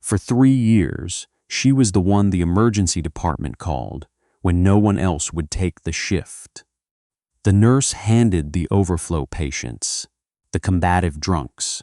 For 3 years, she was the one the emergency department called when no one else would take the shift. The nurse handed the overflow patients, the combative drunks,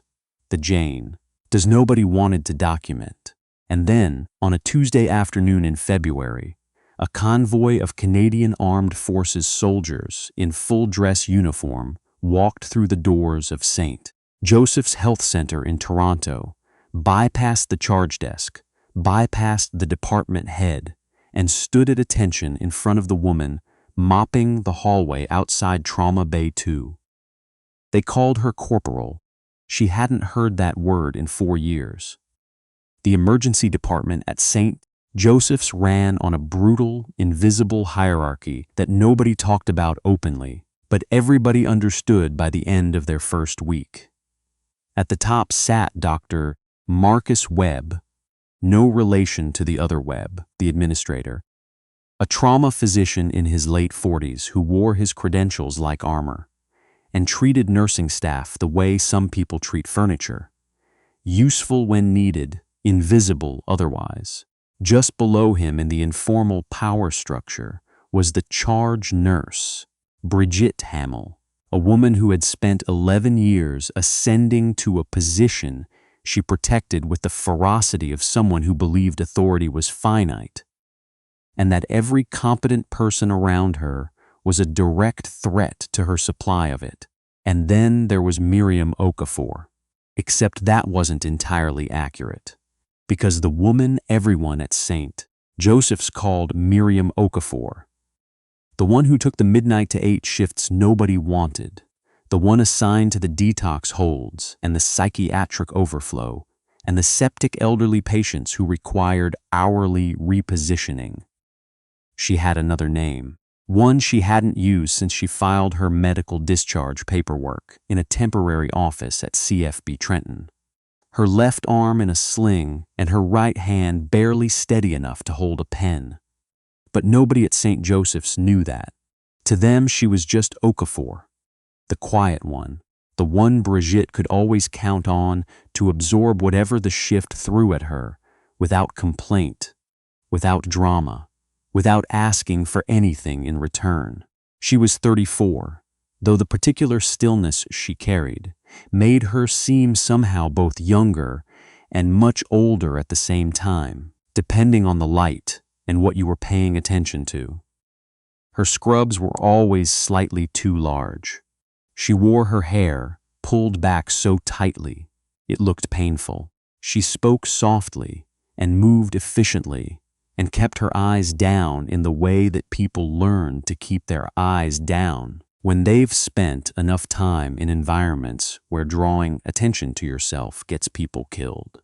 the Jane, as nobody wanted to document. And then, on a Tuesday afternoon in February, a convoy of Canadian Armed Forces soldiers in full-dress uniform walked through the doors of St. Joseph's Health Center in Toronto, bypassed the charge desk, bypassed the department head, and stood at attention in front of the woman mopping the hallway outside Trauma Bay 2. They called her Corporal. She hadn't heard that word in 4 years. The emergency department at St. Joseph's ran on a brutal, invisible hierarchy that nobody talked about openly, but everybody understood by the end of their first week. At the top sat Dr. Marcus Webb, no relation to the other Webb, the administrator, a trauma physician in his late 40s who wore his credentials like armor and treated nursing staff the way some people treat furniture, useful when needed, invisible otherwise. Just below him in the informal power structure was the charge nurse, Brigitte Hamel, a woman who had spent 11 years ascending to a position she protected with the ferocity of someone who believed authority was finite, and that every competent person around her was a direct threat to her supply of it. And then there was Miriam Okafor, except that wasn't entirely accurate, because the woman everyone at St. Joseph's called Miriam Okafor, the one who took the midnight to 8 shifts nobody wanted, the one assigned to the detox holds and the psychiatric overflow, and the septic elderly patients who required hourly repositioning. She had another name, one she hadn't used since she filed her medical discharge paperwork in a temporary office at CFB Trenton. Her left arm in a sling and her right hand barely steady enough to hold a pen. But nobody at St. Joseph's knew that. To them, she was just Okafor, the quiet one, the one Brigitte could always count on to absorb whatever the shift threw at her, without complaint, without drama, without asking for anything in return. She was 34, though the particular stillness she carried made her seem somehow both younger and much older at the same time, depending on the light and what you were paying attention to. Her scrubs were always slightly too large. She wore her hair pulled back so tightly, it looked painful. She spoke softly and moved efficiently and kept her eyes down in the way that people learn to keep their eyes down when they've spent enough time in environments where drawing attention to yourself gets people killed.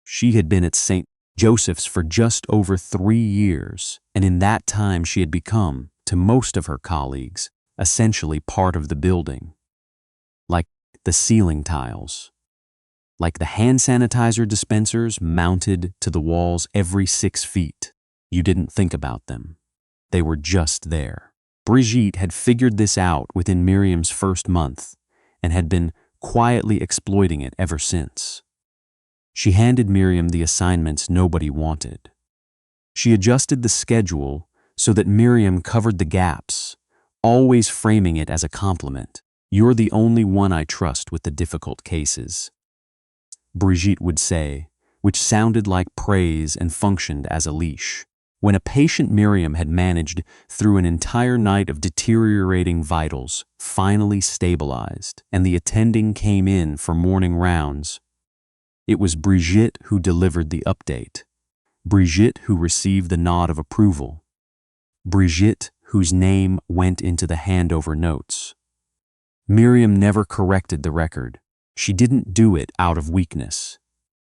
She had been at St. Joseph's for just over 3 years, and in that time she had become, to most of her colleagues, essentially part of the building. Like the ceiling tiles, like the hand sanitizer dispensers mounted to the walls every 6 feet. You didn't think about them. They were just there. Brigitte had figured this out within Miriam's first month and had been quietly exploiting it ever since. She handed Miriam the assignments nobody wanted. She adjusted the schedule so that Miriam covered the gaps, always framing it as a compliment. "You're the only one I trust with the difficult cases," Brigitte would say, which sounded like praise and functioned as a leash. When a patient Miriam had managed through an entire night of deteriorating vitals finally stabilized and the attending came in for morning rounds, it was Brigitte who delivered the update, Brigitte who received the nod of approval, Brigitte whose name went into the handover notes. Miriam never corrected the record. She didn't do it out of weakness.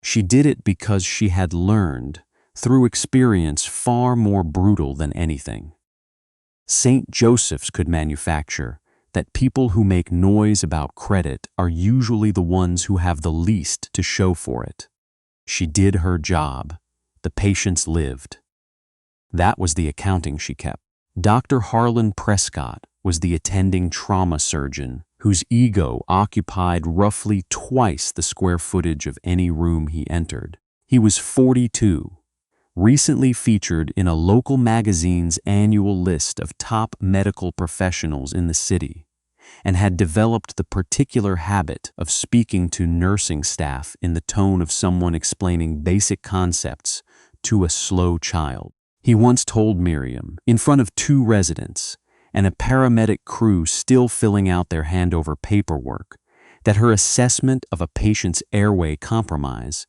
She did it because she had learned, through experience far more brutal than anything. St. Joseph's could manufacture that people who make noise about credit are usually the ones who have the least to show for it. She did her job. The patients lived. That was the accounting she kept. Dr. Harlan Prescott was the attending trauma surgeon whose ego occupied roughly twice the square footage of any room he entered. He was 42, recently featured in a local magazine's annual list of top medical professionals in the city, and had developed the particular habit of speaking to nursing staff in the tone of someone explaining basic concepts to a slow child. He once told Miriam, in front of 2 residents and a paramedic crew still filling out their handover paperwork, that her assessment of a patient's airway compromise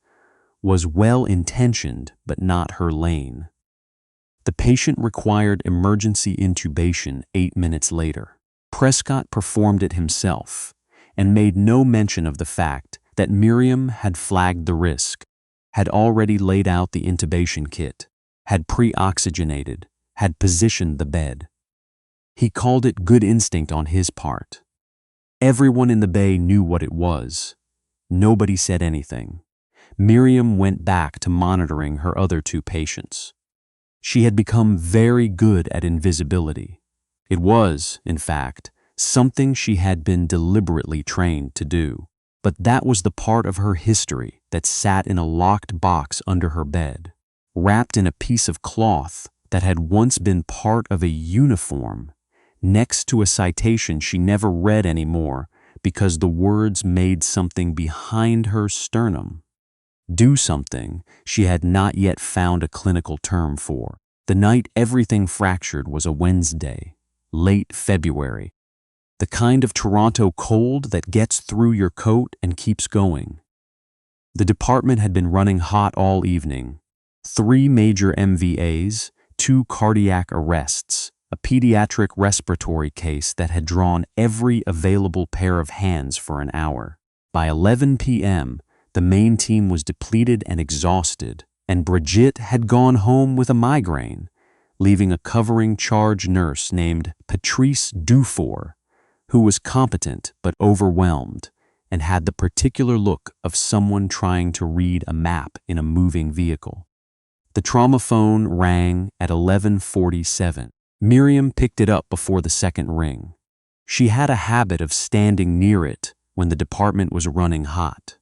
was well-intentioned but not her lane. The patient required emergency intubation 8 minutes later. Prescott performed it himself and made no mention of the fact that Miriam had flagged the risk, had already laid out the intubation kit, had pre-oxygenated, had positioned the bed. He called it good instinct on his part. Everyone in the bay knew what it was. Nobody said anything. Miriam went back to monitoring her other 2 patients. She had become very good at invisibility. It was, in fact, something she had been deliberately trained to do. But that was the part of her history that sat in a locked box under her bed, wrapped in a piece of cloth that had once been part of a uniform, next to a citation she never read anymore because the words made something behind her sternum do something she had not yet found a clinical term for. The night everything fractured was a Wednesday, late February, the kind of Toronto cold that gets through your coat and keeps going. The department had been running hot all evening. 3 major MVAs, 2 cardiac arrests, a pediatric respiratory case that had drawn every available pair of hands for an hour. By 11 p.m., the main team was depleted and exhausted, and Brigitte had gone home with a migraine, leaving a covering charge nurse named Patrice Dufour, who was competent but overwhelmed and had the particular look of someone trying to read a map in a moving vehicle. The trauma phone rang at 11:47. Miriam picked it up before the second ring. She had a habit of standing near it when the department was running hot.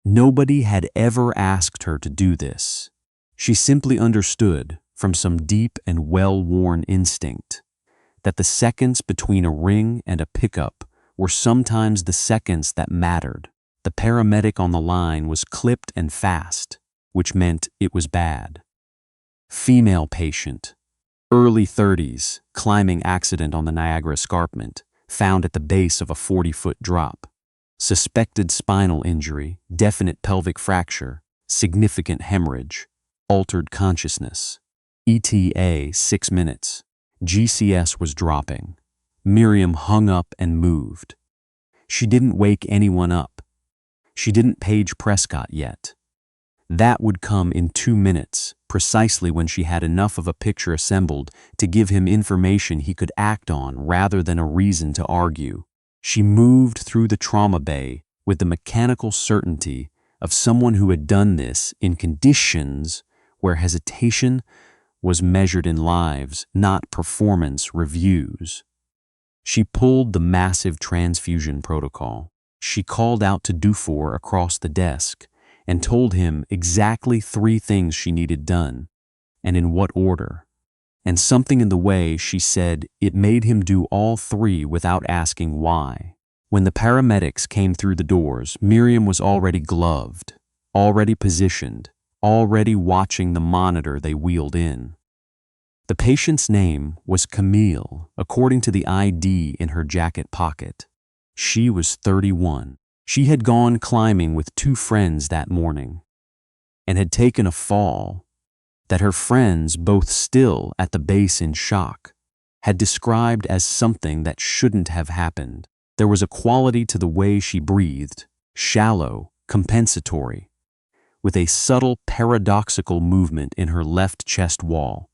Nobody had ever asked her to do this. She simply understood, from some deep and well-worn instinct, that the seconds between a ring and a pickup were sometimes the seconds that mattered. The paramedic on the line was clipped and fast, which meant it was bad. Female patient, early 30s, climbing accident on the Niagara Escarpment, found at the base of a 40-foot drop. Suspected spinal injury, definite pelvic fracture, significant hemorrhage, altered consciousness. ETA 6 minutes. GCS was dropping. Miriam hung up and moved. She didn't wake anyone up. She didn't page Prescott yet. That would come in 2 minutes, precisely when she had enough of a picture assembled to give him information he could act on rather than a reason to argue. She moved through the trauma bay with the mechanical certainty of someone who had done this in conditions where hesitation was measured in lives, not performance reviews. She pulled the massive transfusion protocol. She called out to Dufour across the desk and told him exactly 3 things she needed done, and in what order. And something in the way she said it made him do all 3 without asking why. When the paramedics came through the doors, Miriam was already gloved, already positioned, already watching the monitor they wheeled in. The patient's name was Camille, according to the ID in her jacket pocket. She was 31. She had gone climbing with 2 friends that morning and had taken a fall that her friends, both still at the base in shock, had described as something that shouldn't have happened. There was a quality to the way she breathed, shallow, compensatory, with a subtle paradoxical movement in her left chest wall,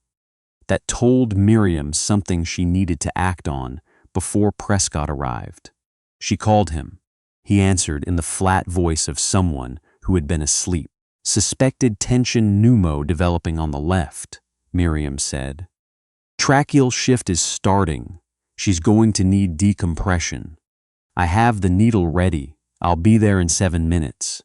that told Miriam something she needed to act on before Prescott arrived. She called him. He answered in the flat voice of someone who had been asleep. Suspected tension pneumo developing on the left, Miriam said. Tracheal shift is starting. She's going to need decompression. I have the needle ready. I'll be there in 7 minutes,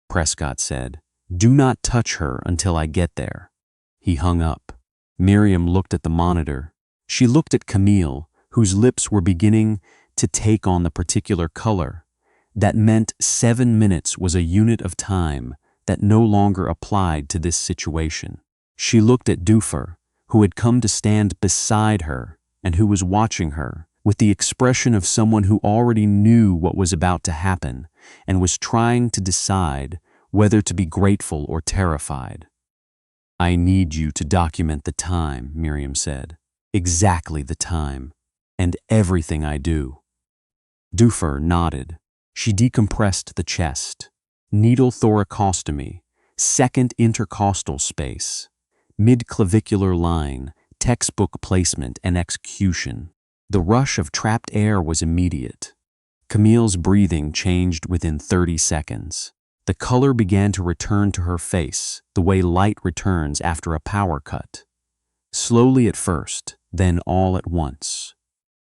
Prescott said, Do not touch her until I get there." He hung up. Miriam looked at the monitor. She looked at Camille, whose lips were beginning to take on the particular color. That meant 7 minutes was a unit of time that no longer applied to this situation. She looked at Dufour, who had come to stand beside her and who was watching her with the expression of someone who already knew what was about to happen and was trying to decide whether to be grateful or terrified. "I need you to document the time," Miriam said. "Exactly the time, and everything I do." Dufour nodded. She decompressed the chest. Needle thoracostomy, second intercostal space, mid-clavicular line, textbook placement and execution. The rush of trapped air was immediate. Camille's breathing changed within 30 seconds. The color began to return to her face, the way light returns after a power cut. Slowly at first, then all at once.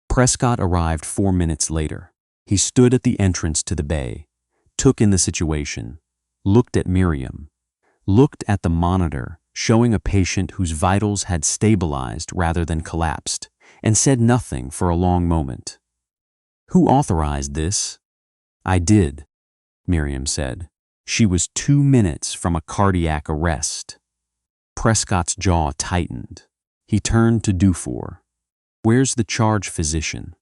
Prescott arrived 4 minutes later. He stood at the entrance to the bay, took in the situation, looked at Miriam, looked at the monitor showing a patient whose vitals had stabilized rather than collapsed, and said nothing for a long moment. "Who authorized this?" "I did," Miriam said. She was 2 minutes from a cardiac arrest. Prescott's jaw tightened. He turned to Dufour. "Where's the charge physician?"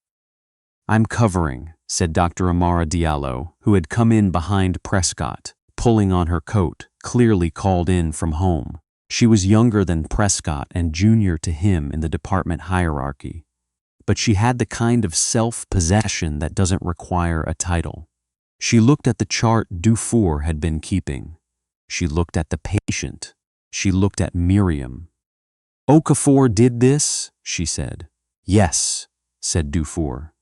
"I'm covering," said Dr. Amara Diallo, who had come in behind Prescott, pulling on her coat, clearly called in from home. She was younger than Prescott and junior to him in the department hierarchy. But she had the kind of self-possession that doesn't require a title. She looked at the chart Dufour had been keeping. She looked at the patient. She looked at Miriam. "Okafor did this?" she said. "Yes," said Dufour.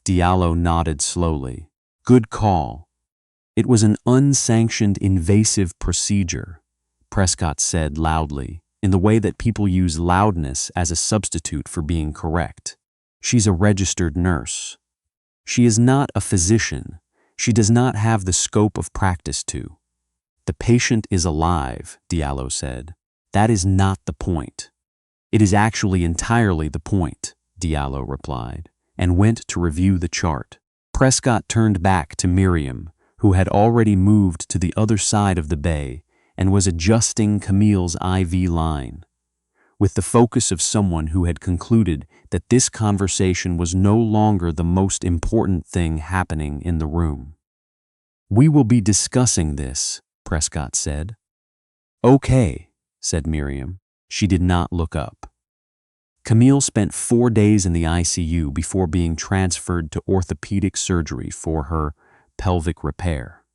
Diallo nodded slowly. "Good call." "It was an unsanctioned invasive procedure," Prescott said loudly, in the way that people use loudness as a substitute for being correct. "She's a registered nurse. She is not a physician. She does not have the scope of practice to." "The patient is alive," Diallo said. "That is not the point." "It is actually entirely the point," Diallo replied, and went to review the chart. Prescott turned back to Miriam, who had already moved to the other side of the bay and was adjusting Camille's IV line, with the focus of someone who had concluded that this conversation was no longer the most important thing happening in the room. "We will be discussing this," Prescott said. "Okay," said Miriam. She did not look up. Camille spent 4 days in the ICU before being transferred to orthopedic surgery for her pelvic repair.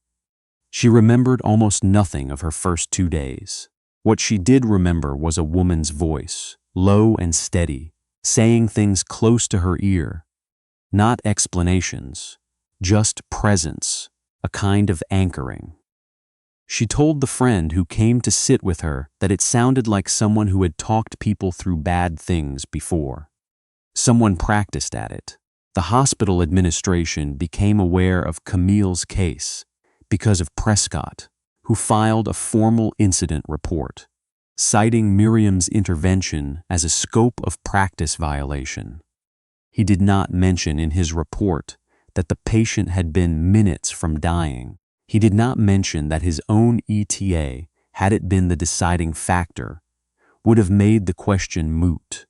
She remembered almost nothing of her first 2 days. What she did remember was a woman's voice, low and steady, saying things close to her ear. Not explanations, just presence, a kind of anchoring. She told the friend who came to sit with her that it sounded like someone who had talked people through bad things before. Someone practiced at it. The hospital administration became aware of Camille's case because of Prescott, who filed a formal incident report, citing Miriam's intervention as a scope of practice violation. He did not mention in his report that the patient had been minutes from dying. He did not mention that his own ETA, had it been the deciding factor, would have made the question moot.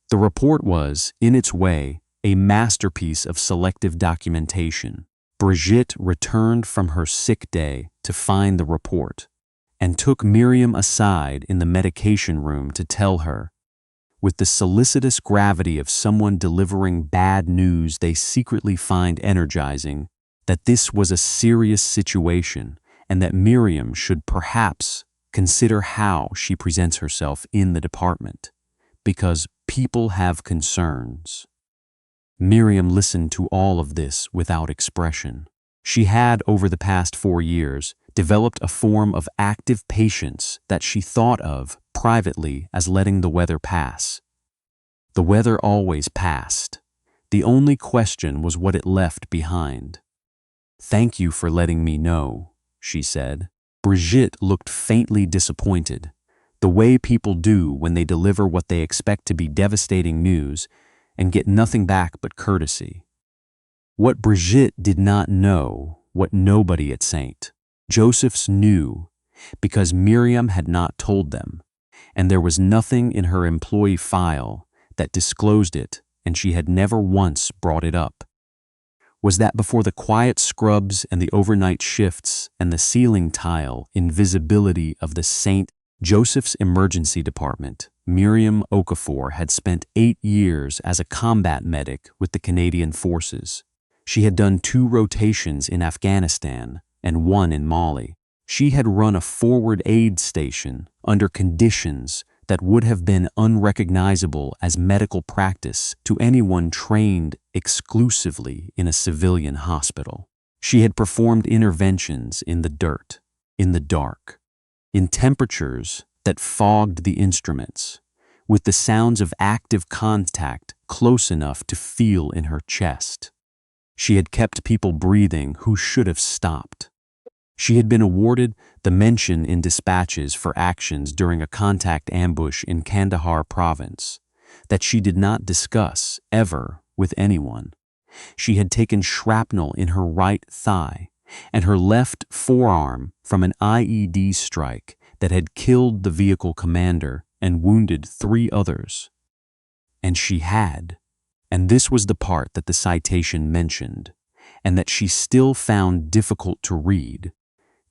The report was, in its way, a masterpiece of selective documentation. Brigitte returned from her sick day to find the report and took Miriam aside in the medication room to tell her, with the solicitous gravity of someone delivering bad news they secretly find energizing, that this was a serious situation and that Miriam should perhaps consider how she presents herself in the department, because people have concerns. Miriam listened to all of this without expression. She had, over the past 4 years, developed a form of active patience that she thought of privately as letting the weather pass. The weather always passed. The only question was what it left behind. "Thank you for letting me know," she said. Brigitte looked faintly disappointed, the way people do when they deliver what they expect to be devastating news and get nothing back but courtesy. What Brigitte did not know, what nobody at St. Joseph's knew, because Miriam had not told them, and there was nothing in her employee file that disclosed it, and she had never once brought it up, was that before the quiet scrubs and the overnight shifts and the ceiling tile invisibility of the St. Joseph's Emergency Department, Miriam Okafor had spent 8 years as a combat medic with the Canadian Forces. She had done 2 rotations in Afghanistan and 1 in Mali. She had run a forward aid station under conditions that would have been unrecognizable as medical practice to anyone trained exclusively in a civilian hospital. She had performed interventions in the dirt, in the dark, in temperatures that fogged the instruments, with the sounds of active contact close enough to feel in her chest. She had kept people breathing who should have stopped. She had been awarded the mention in dispatches for actions during a contact ambush in Kandahar province that she did not discuss ever with anyone. She had taken shrapnel in her right thigh and her left forearm from an IED strike that had killed the vehicle commander and wounded 3 others. And she had, and this was the part that the citation mentioned, and that she still found difficult to read,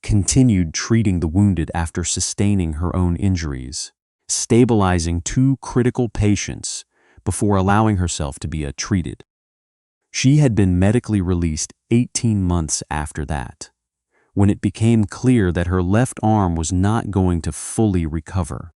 continued treating the wounded after sustaining her own injuries, stabilizing 2 critical patients before allowing herself to be treated. She had been medically released 18 months after that, when it became clear that her left arm was not going to fully recover,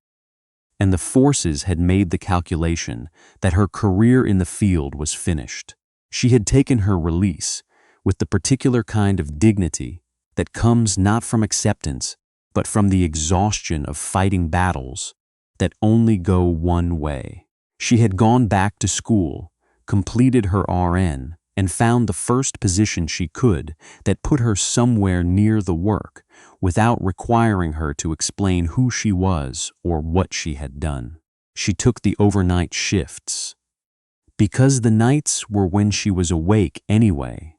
and the forces had made the calculation that her career in the field was finished. She had taken her release with the particular kind of dignity that comes not from acceptance, but from the exhaustion of fighting battles that only go one way. She had gone back to school, completed her RN, and found the first position she could that put her somewhere near the work without requiring her to explain who she was or what she had done. She took the overnight shifts, because the nights were when she was awake anyway,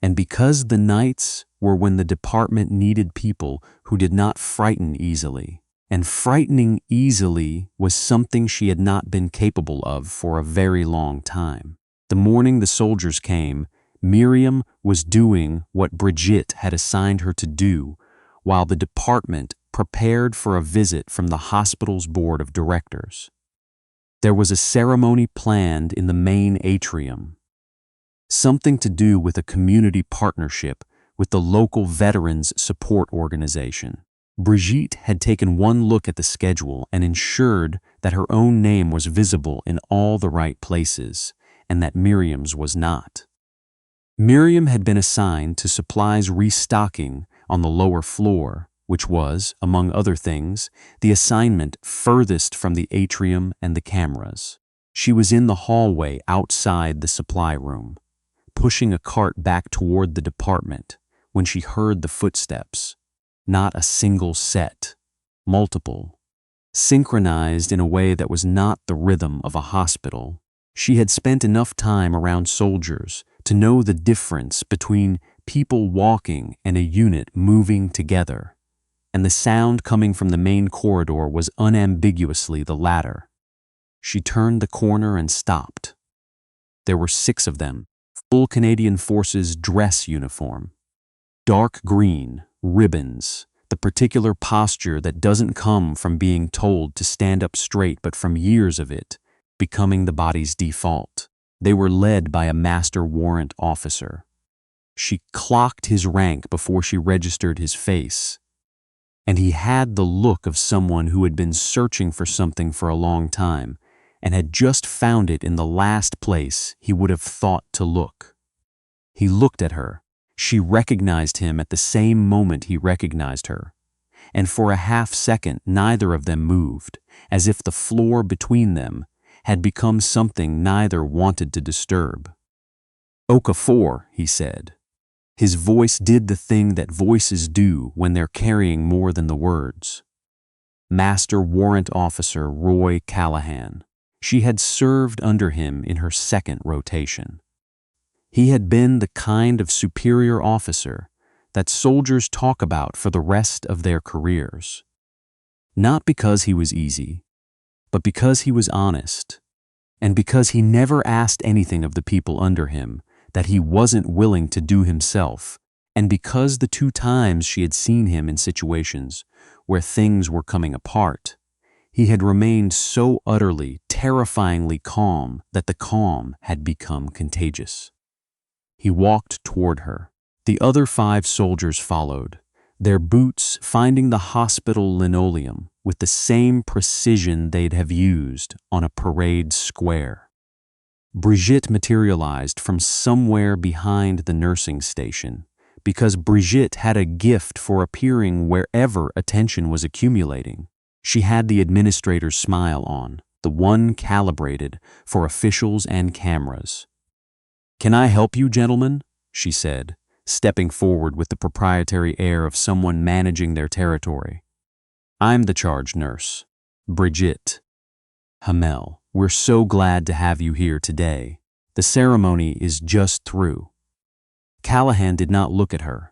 and because the nights were when the department needed people who did not frighten easily. And frightening easily was something she had not been capable of for a very long time. The morning the soldiers came, Miriam was doing what Brigitte had assigned her to do, while the department prepared for a visit from the hospital's board of directors. There was a ceremony planned in the main atrium, something to do with a community partnership with the local Veterans Support Organization. Brigitte had taken one look at the schedule and ensured that her own name was visible in all the right places, and that Miriam's was not. Miriam had been assigned to supplies restocking on the lower floor, which was, among other things, the assignment furthest from the atrium and the cameras. She was in the hallway outside the supply room, pushing a cart back toward the department when she heard the footsteps. Not a single set, multiple, synchronized in a way that was not the rhythm of a hospital. She had spent enough time around soldiers to know the difference between people walking and a unit moving together, and the sound coming from the main corridor was unambiguously the latter. She turned the corner and stopped. There were 6 of them, full Canadian Forces dress uniform, dark green, ribbons, the particular posture that doesn't come from being told to stand up straight but from years of it, becoming the body's default. They were led by a master warrant officer. She clocked his rank before she registered his face, and he had the look of someone who had been searching for something for a long time and had just found it in the last place he would have thought to look. He looked at her. She recognized him at the same moment he recognized her, and for a half second neither of them moved, as if the floor between them had become something neither wanted to disturb. "Okafor," he said. His voice did the thing that voices do when they're carrying more than the words. Master Warrant Officer Roy Callahan. She had served under him in her second rotation. He had been the kind of superior officer that soldiers talk about for the rest of their careers. Not because he was easy, but because he was honest, and because he never asked anything of the people under him that he wasn't willing to do himself, and because the 2 times she had seen him in situations where things were coming apart, he had remained so utterly, terrifyingly calm that the calm had become contagious. He walked toward her. The other 5 soldiers followed, their boots finding the hospital linoleum with the same precision they'd have used on a parade square. Brigitte materialized from somewhere behind the nursing station because Brigitte had a gift for appearing wherever attention was accumulating. She had the administrator's smile on, the one calibrated for officials and cameras. "Can I help you, gentlemen?" she said, stepping forward with the proprietary air of someone managing their territory. "I'm the charge nurse, Brigitte. Hamel, we're so glad to have you here today. The ceremony is just through." Callahan did not look at her.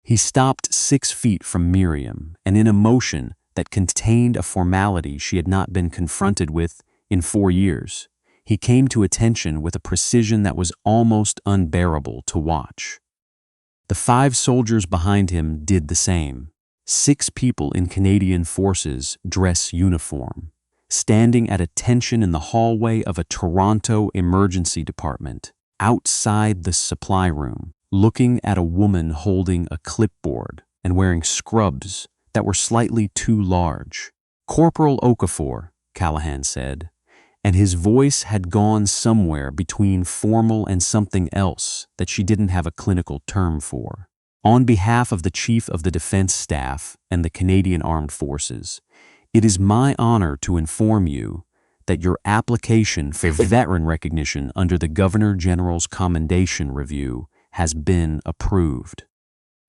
He stopped 6 feet from Miriam, and in a motion that contained a formality she had not been confronted with in 4 years, he came to attention with a precision that was almost unbearable to watch. The 5 soldiers behind him did the same. 6 people in Canadian Forces dress uniform, standing at attention in the hallway of a Toronto emergency department, outside the supply room, looking at a woman holding a clipboard and wearing scrubs that were slightly too large. "Corporal Okafor," Callahan said, and his voice had gone somewhere between formal and something else that she didn't have a clinical term for. "On behalf of the Chief of the Defense Staff and the Canadian Armed Forces, it is my honor to inform you that your application for veteran recognition under the Governor General's Commendation Review has been approved.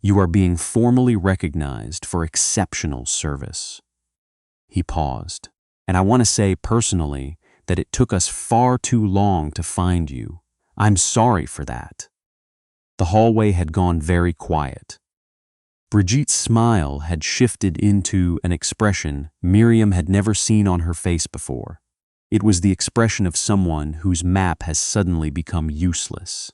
You are being formally recognized for exceptional service." He paused. "And I want to say personally that it took us far too long to find you. I'm sorry for that." The hallway had gone very quiet. Brigitte's smile had shifted into an expression Miriam had never seen on her face before. It was the expression of someone whose map has suddenly become useless.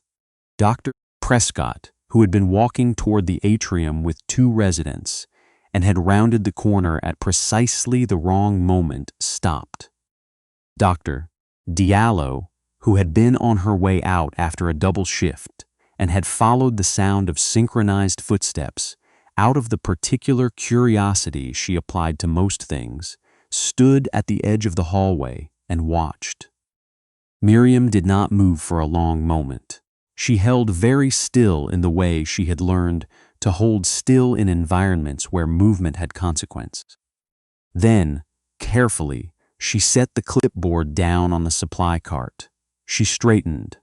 Dr. Prescott, who had been walking toward the atrium with 2 residents and had rounded the corner at precisely the wrong moment, stopped. Dr. Diallo, who had been on her way out after a double shift and had followed the sound of synchronized footsteps out of the particular curiosity she applied to most things, stood at the edge of the hallway and watched. Miriam did not move for a long moment. She held very still in the way she had learned to hold still in environments where movement had consequence. Then, carefully, she set the clipboard down on the supply cart. She straightened,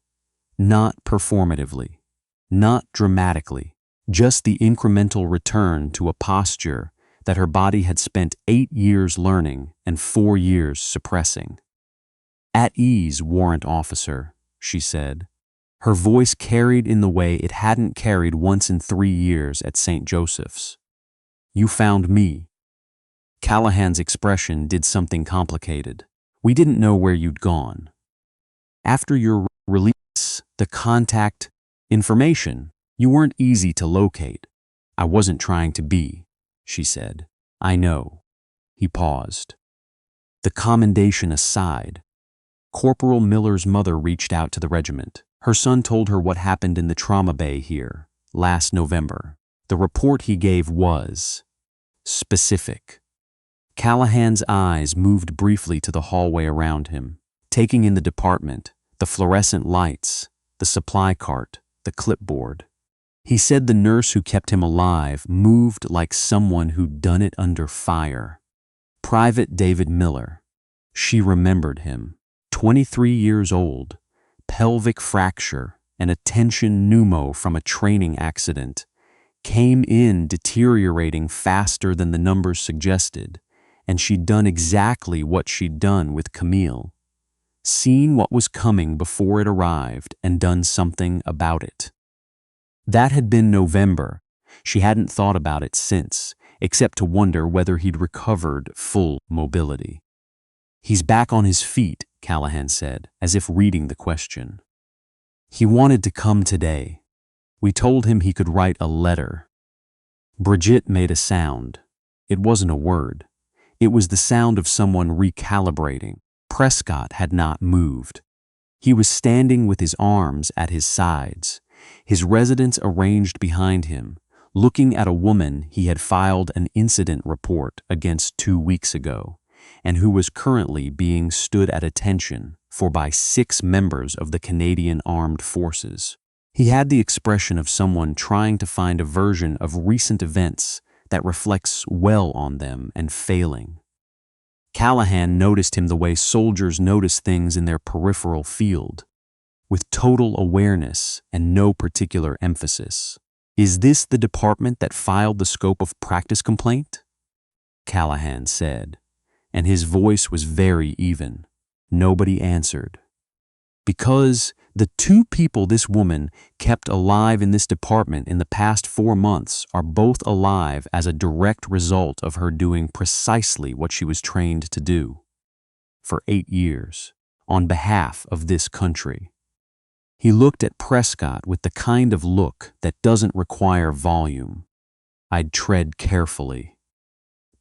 not performatively, not dramatically, just the incremental return to a posture that her body had spent 8 years learning and 4 years suppressing. "At ease, warrant officer," she said. Her voice carried in the way it hadn't carried once in 3 years at St. Joseph's. "You found me." Callahan's expression did something complicated. "We didn't know where you'd gone. After your release, the contact information, you weren't easy to locate." "I wasn't trying to be," she said. "I know." He paused. The commendation aside, Corporal Miller's mother reached out to the regiment. Her son told her what happened in the trauma bay here last November. The report he gave was specific. Callahan's eyes moved briefly to the hallway around him, taking in the department, the fluorescent lights, the supply cart, the clipboard. He said the nurse who kept him alive moved like someone who'd done it under fire. Private David Miller. She remembered him. 23 years old, pelvic fracture, and a tension pneumo from a training accident, came in deteriorating faster than the numbers suggested, and she'd done exactly what she'd done with Camille. Seen what was coming before it arrived and done something about it. That had been November. She hadn't thought about it since, except to wonder whether he'd recovered full mobility. "He's back on his feet," Callahan said, as if reading the question. "He wanted to come today. We told him he could write a letter." Brigitte made a sound. It wasn't a word. It was the sound of someone recalibrating. Prescott had not moved. He was standing with his arms at his sides, his residence arranged behind him, looking at a woman he had filed an incident report against 2 weeks ago, and who was currently being stood at attention for by 6 members of the Canadian Armed Forces. He had the expression of someone trying to find a version of recent events that reflects well on them and failing. Callahan noticed him the way soldiers notice things in their peripheral field, with total awareness and no particular emphasis. "Is this the department that filed the scope of practice complaint?" Callahan said, and his voice was very even. Nobody answered. "Because the 2 people this woman kept alive in this department in the past 4 months are both alive as a direct result of her doing precisely what she was trained to do. For 8 years, on behalf of this country." He looked at Prescott with the kind of look that doesn't require volume. "I'd tread carefully."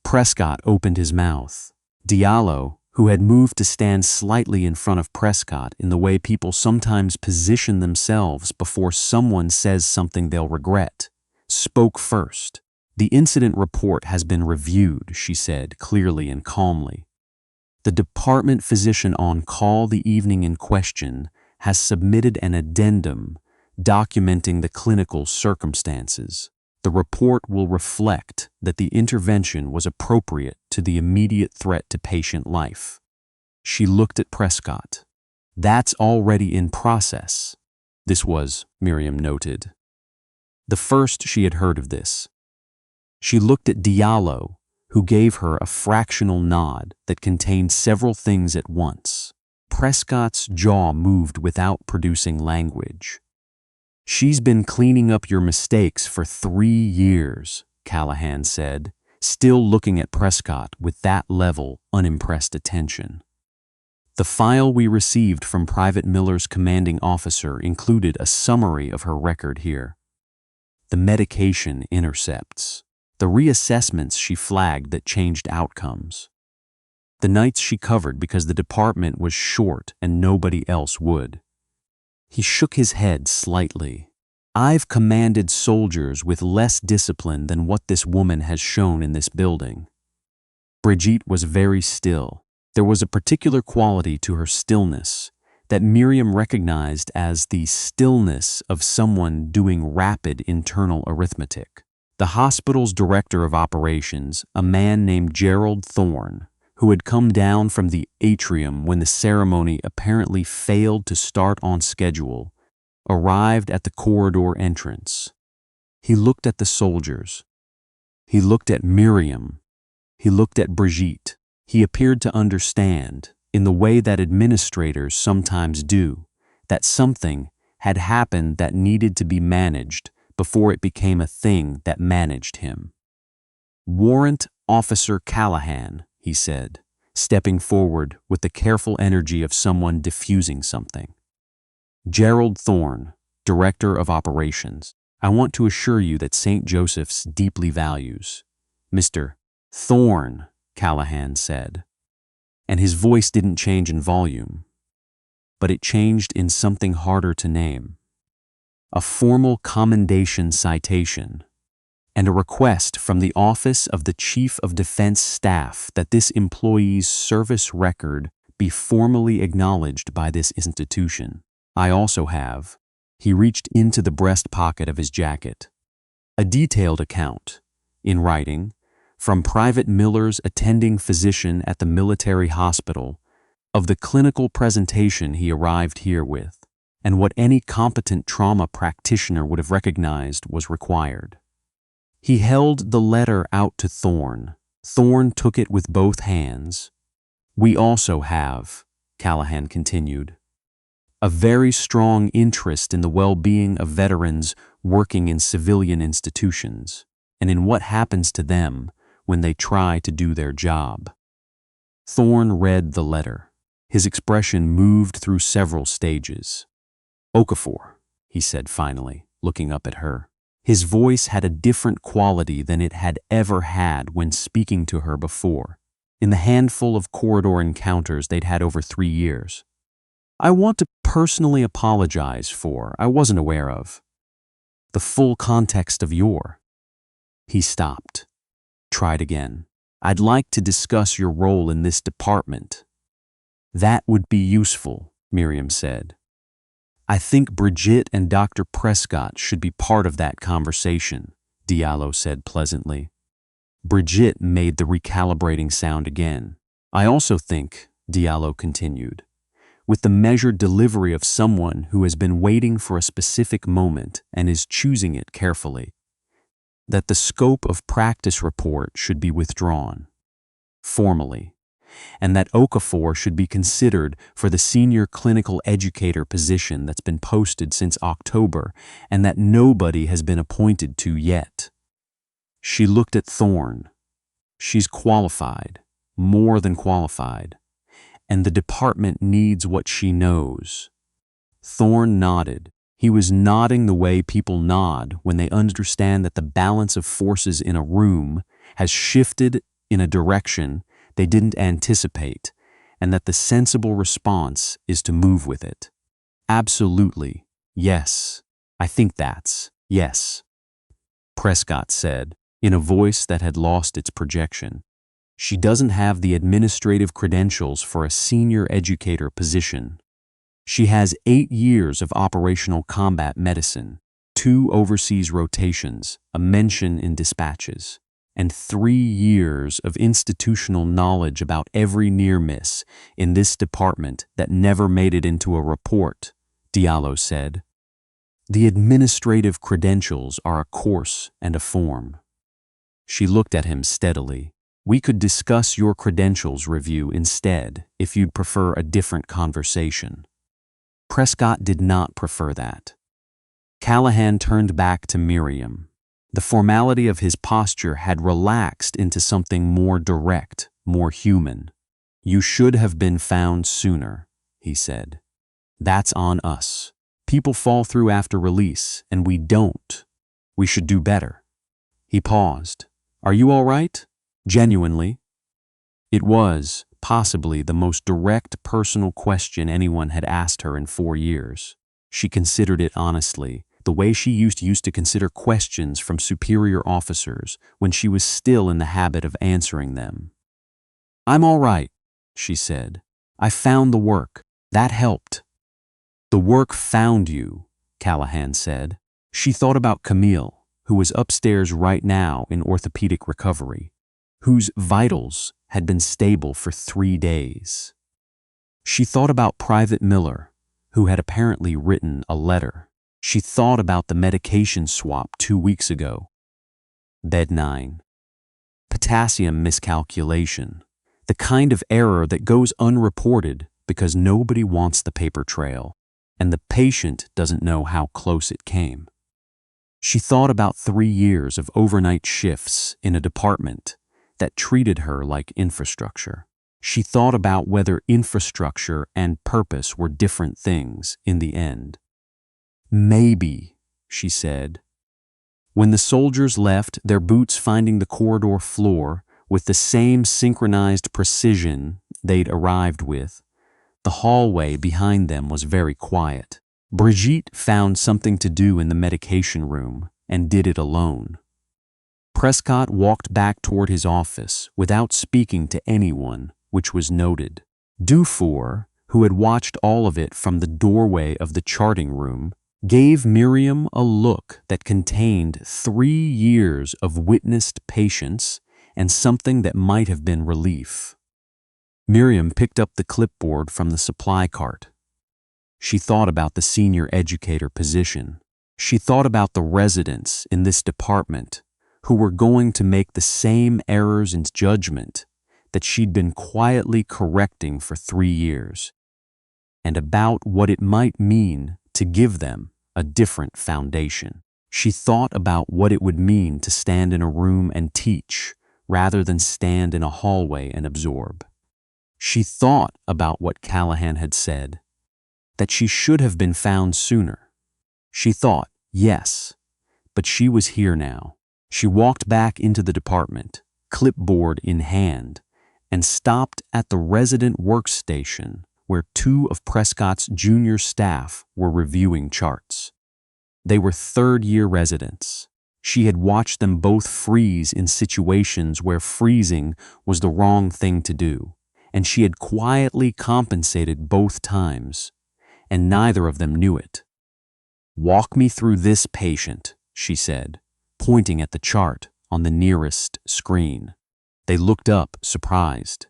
Prescott opened his mouth. Diallo, who had moved to stand slightly in front of Prescott in the way people sometimes position themselves before someone says something they'll regret, spoke first. "The incident report has been reviewed," she said clearly and calmly. "The department physician on call the evening in question has submitted an addendum documenting the clinical circumstances. The report will reflect that the intervention was appropriate to the immediate threat to patient life." She looked at Prescott. "That's already in process." This was, Miriam noted, the first she had heard of this. She looked at Diallo, who gave her a fractional nod that contained several things at once. Prescott's jaw moved without producing language. "She's been cleaning up your mistakes for 3 years, Callahan said, still looking at Prescott with that level, unimpressed attention. The file we received from Private Miller's commanding officer included a summary of her record here. The medication intercepts, the reassessments she flagged that changed outcomes, the nights she covered because the department was short and nobody else would." He shook his head slightly. "I've commanded soldiers with less discipline than what this woman has shown in this building." Brigitte was very still. There was a particular quality to her stillness that Miriam recognized as the stillness of someone doing rapid internal arithmetic. The hospital's director of operations, a man named Gerald Thorne, who had come down from the atrium when the ceremony apparently failed to start on schedule, arrived at the corridor entrance. He looked at the soldiers. He looked at Miriam. He looked at Brigitte. He appeared to understand, in the way that administrators sometimes do, that something had happened that needed to be managed before it became a thing that managed him. "Warrant Officer Callahan," he said, stepping forward with the careful energy of someone diffusing something. "Gerald Thorne, Director of Operations. I want to assure you that St. Joseph's deeply values." "Mr. Thorne," Callahan said, and his voice didn't change in volume, but it changed in something harder to name. A formal commendation citation, and a request from the Office of the Chief of Defense Staff that this employee's service record be formally acknowledged by this institution. I also have, he reached into the breast pocket of his jacket, a detailed account, in writing, from Private Miller's attending physician at the military hospital, of the clinical presentation he arrived here with. and what any competent trauma practitioner would have recognized was required. He held the letter out to Thorne. Thorne took it with both hands. "We also have," Callahan continued, "a very strong interest in the well-being of veterans working in civilian institutions, and in what happens to them when they try to do their job." Thorne read the letter. His expression moved through several stages. "Okafor," he said finally, looking up at her. His voice had a different quality than it had ever had when speaking to her before, in the handful of corridor encounters they'd had over 3 years. "I want to personally apologize for, I wasn't aware of, the full context of your—" He stopped. Tried again. "I'd like to discuss your role in this department." "That would be useful," Miriam said. "I think Brigitte and Dr. Prescott should be part of that conversation," Diallo said pleasantly. Brigitte made the recalibrating sound again. "I also think," Diallo continued, "with the measured delivery of someone who has been waiting for a specific moment and is choosing it carefully, that the scope of practice report should be withdrawn, formally, and that Okafor should be considered for the senior clinical educator position that's been posted since October and that nobody has been appointed to yet." She looked at Thorne. "She's qualified, more than qualified, and the department needs what she knows." Thorne nodded. He was nodding the way people nod when they understand that the balance of forces in a room has shifted in a direction they didn't anticipate, and that the sensible response is to move with it. "Absolutely, yes. I think that's, yes," Prescott said, in a voice that had lost its projection. "She doesn't have the administrative credentials for a senior educator position. She has 8 years of operational combat medicine, 2 overseas rotations, a mention in dispatches, and 3 years of institutional knowledge about every near miss in this department that never made it into a report," Diallo said. "The administrative credentials are a course and a form." She looked at him steadily. "We could discuss your credentials review instead if you'd prefer a different conversation." Prescott did not prefer that. Callahan turned back to Miriam. The formality of his posture had relaxed into something more direct, more human. "You should have been found sooner," he said. "That's on us. People fall through after release, and we don't. We should do better." He paused. "Are you all right? Genuinely?" It was, possibly, the most direct personal question anyone had asked her in 4 years. She considered it honestly, the way she used to consider questions from superior officers when she was still in the habit of answering them. "I'm all right," she said. "I found the work. That helped." "The work found you," Callahan said. She thought about Camille, who was upstairs right now in orthopedic recovery, whose vitals had been stable for 3 days. She thought about Private Miller, who had apparently written a letter. She thought about the medication swap 2 weeks ago. Bed 9. Potassium miscalculation. The kind of error that goes unreported because nobody wants the paper trail, and the patient doesn't know how close it came. She thought about 3 years of overnight shifts in a department that treated her like infrastructure. She thought about whether infrastructure and purpose were different things in the end. "Maybe," she said. When the soldiers left, their boots finding the corridor floor with the same synchronized precision they'd arrived with, the hallway behind them was very quiet. Brigitte found something to do in the medication room and did it alone. Prescott walked back toward his office without speaking to anyone, which was noted. Dufour, who had watched all of it from the doorway of the charting room, gave Miriam a look that contained 3 years of witnessed patience and something that might have been relief. Miriam picked up the clipboard from the supply cart. She thought about the senior educator position. She thought about the residents in this department who were going to make the same errors in judgment that she'd been quietly correcting for 3 years, and about what it might mean to give them a different foundation. She thought about what it would mean to stand in a room and teach rather than stand in a hallway and absorb. She thought about what Callahan had said, that she should have been found sooner. She thought, yes, but she was here now. She walked back into the department, clipboard in hand, and stopped at the resident workstation where 2 of Prescott's junior staff were reviewing charts. They were third-year residents. She had watched them both freeze in situations where freezing was the wrong thing to do, and she had quietly compensated both times, and neither of them knew it. "Walk me through this patient," she said, pointing at the chart on the nearest screen. They looked up, surprised.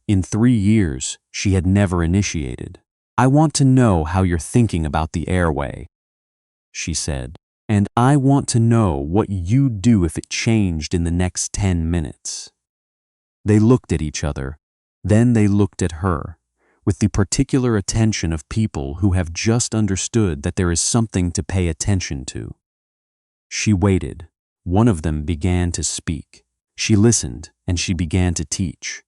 In 3 years, she had never initiated. "I want to know how you're thinking about the airway," she said, "and I want to know what you'd do if it changed in the next 10 minutes. They looked at each other, then they looked at her, with the particular attention of people who have just understood that there is something to pay attention to. She waited. One of them began to speak. She listened, and she began to teach.